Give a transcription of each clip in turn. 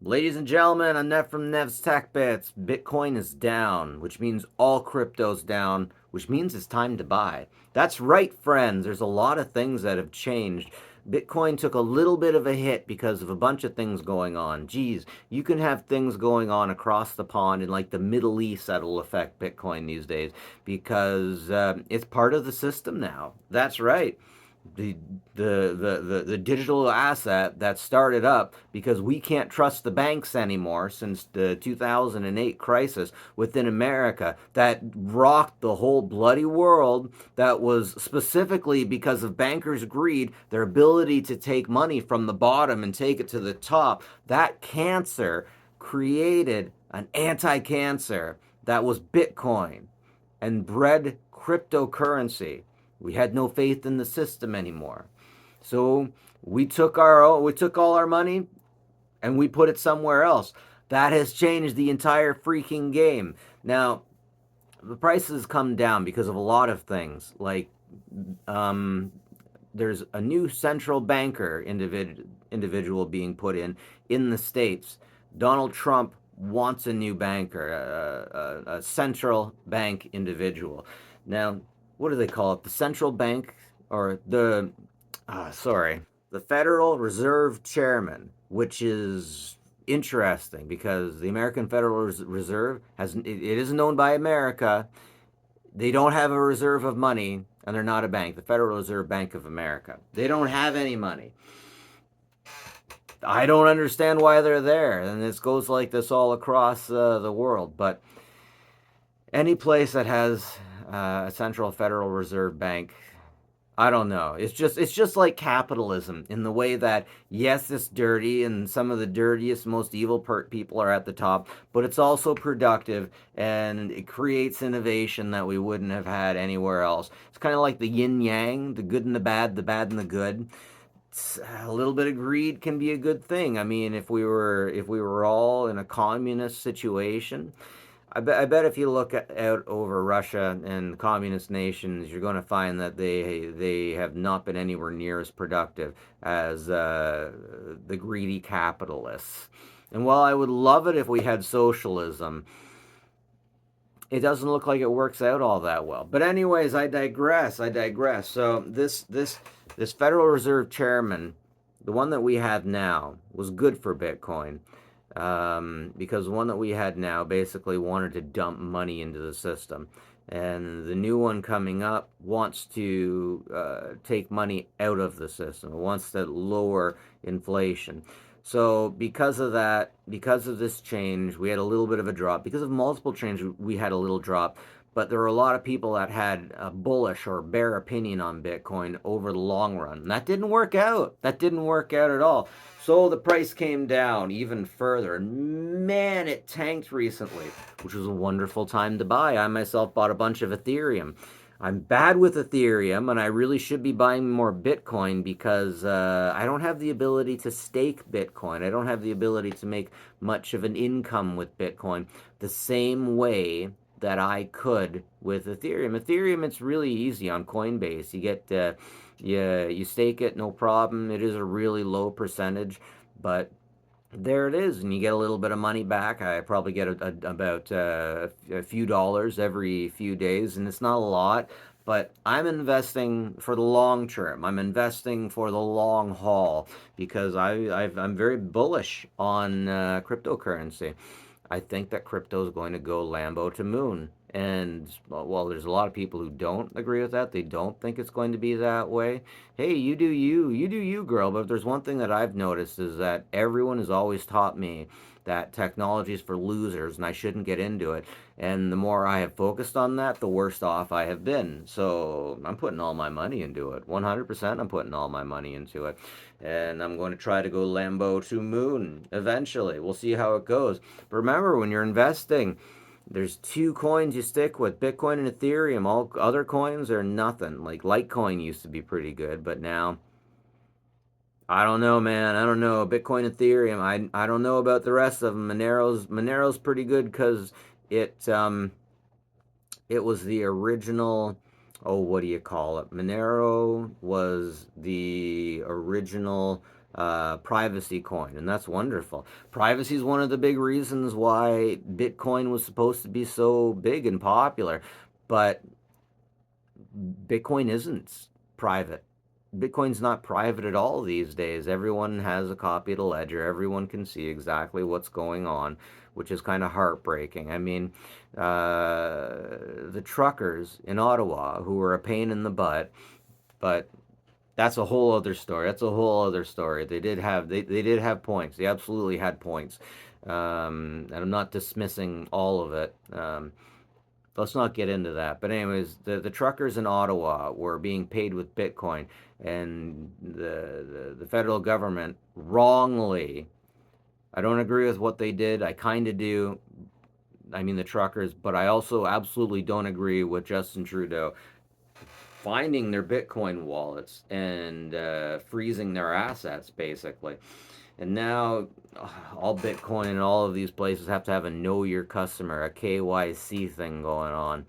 Ladies and gentlemen, I'm Nev from Nev's Tech Bits. Bitcoin is down, which means all crypto's down, which means it's time to buy. That's right, friends. There's a lot of things that have changed. Bitcoin took a little bit of a hit because of a bunch of things going on. Geez, you can have things going on across the pond in like the Middle East that'll affect Bitcoin these days because it's part of the system now. That's right, the the digital asset that started up because we can't trust the banks anymore since the 2008 crisis within America that rocked the whole bloody world, that was specifically because of bankers' greed, their ability to take money from the bottom and take it to the top. That cancer created an anti-cancer that was Bitcoin and bred cryptocurrency. We had no faith in the system anymore. So we took all our money and we put it somewhere else. That has changed the entire freaking game. Now, the prices come down because of a lot of things. Like um there's a new central banker individual being put in the states. Donald Trump wants a new banker, a central bank individual. Now, what do they call it? The central bank or the Federal Reserve Chairman, which is interesting because the American Federal Reserve it isn't owned by America. They don't have a reserve of money, and they're not a bank. The Federal Reserve Bank of America. They don't have any money. I don't understand why they're there, and this goes like this all across the world. But any place that has a central Federal Reserve Bank, I don't know. It's just like capitalism in the way that yes, it's dirty and some of the dirtiest, most evil people are at the top, but it's also productive and it creates innovation that we wouldn't have had anywhere else. It's kind of like the yin yang, the good and the bad and the good. A little bit of greed can be a good thing. I mean, if we were all in a communist situation, I bet if you look out over Russia and communist nations, you're going to find that they have not been anywhere near as productive as the greedy capitalists. And while I would love it if we had socialism, it doesn't look like it works out all that well. But anyways, I digress. I digress. So this Federal Reserve chairman, the one that we have now, was good for Bitcoin because the one that we had now basically wanted to dump money into the system. And the new one coming up wants to take money out of the system. It wants to lower inflation. So because of that, because of this change, we had a little bit of a drop. Because of multiple changes, we had a little drop. But there were a lot of people that had a bullish or bear opinion on Bitcoin over the long run. And that didn't work out. That didn't work out at all. So the price came down even further. And man, it tanked recently, which was a wonderful time to buy. I myself bought a bunch of Ethereum. I'm bad with Ethereum, and I really should be buying more Bitcoin because I don't have the ability to stake Bitcoin. I don't have the ability to make much of an income with Bitcoin the same way that I could with Ethereum. Ethereum, it's really easy on Coinbase. You get you stake it, no problem. It is a really low percentage, but there it is, and you get a little bit of money back. I probably get about a few dollars every few days, and it's not a lot, but I'm investing for the long term. I'm investing for the long haul because I'm very bullish on cryptocurrency. I think that crypto is going to go Lambo to moon. And well, there's a lot of people who don't agree with that. They don't think it's going to be that way. Hey, you do you, girl. But if there's one thing that I've noticed is that everyone has always taught me that technology is for losers and I shouldn't get into it. And the more I have focused on that, the worse off I have been. So I'm putting all my money into it. 100% I'm putting all my money into it. And I'm going to try to go Lambo to moon eventually. We'll see how it goes. But remember, when you're investing, there's two coins you stick with, Bitcoin and Ethereum. All other coins are nothing. Like Litecoin used to be pretty good, but now I don't know, man. I don't know. Bitcoin, Ethereum. I don't know about the rest of them. Monero's pretty good because it it was the original. Oh, what do you call it? Monero was the original privacy coin, and that's wonderful. Privacy is one of the big reasons why Bitcoin was supposed to be so big and popular, but Bitcoin isn't private. Bitcoin's not private at all these days. Everyone has a copy of the ledger. Everyone can see exactly what's going on, which is kind of heartbreaking. I mean, the truckers in Ottawa who were a pain in the butt, but that's a whole other story. That's a whole other story. They did have points. They absolutely had points, and I'm not dismissing all of it. Let's not get into that. But anyways, the truckers in Ottawa were being paid with Bitcoin, and the federal government wrongly. I don't agree with what they did. I kind of do. I mean the truckers, but I also absolutely don't agree with Justin Trudeau finding their Bitcoin wallets and freezing their assets, basically. And now all Bitcoin and all of these places have to have a know your customer, a KYC thing going on,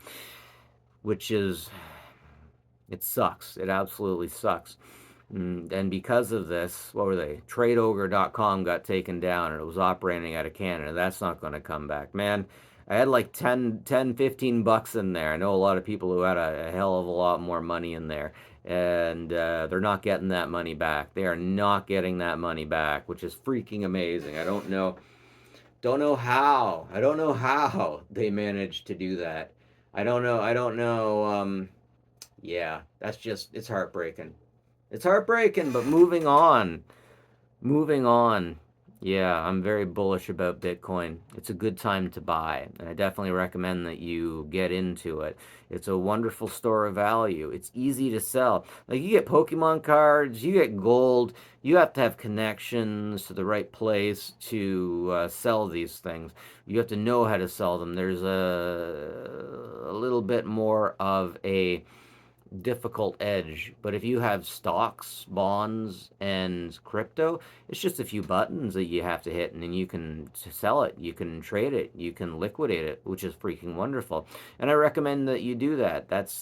which is, it sucks. It absolutely sucks. And because of this, what were they? TradeOgre.com got taken down and it was operating out of Canada. That's not going to come back. Man, I had like 15 bucks in there. I know a lot of people who had a hell of a lot more money in there. And they're not getting that money back. They are not getting that money back, which is freaking amazing. I don't know how. I don't know how they managed to do that. I don't know. Yeah, that's just, it's heartbreaking. It's heartbreaking, but moving on. Moving on. Yeah, I'm very bullish about Bitcoin. It's a good time to buy, and I definitely recommend that you get into it. It's a wonderful store of value. It's easy to sell. Like you get Pokemon cards, you get gold. You have to have connections to the right place to sell these things. You have to know how to sell them. There's a little bit more of a difficult edge. But if you have stocks, bonds, and crypto, it's just a few buttons that you have to hit, and then you can sell it, you can trade it, you can liquidate it, which is freaking wonderful. And I recommend that you do that. That's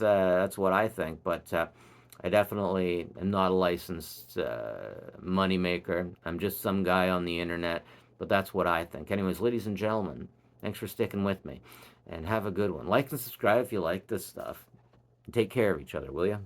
what I think. But I definitely am not a licensed money maker. I'm just some guy on the internet. But that's what I think. Anyways, ladies and gentlemen, thanks for sticking with me, and have a good one. Like and subscribe if you like this stuff. Take care of each other, will you?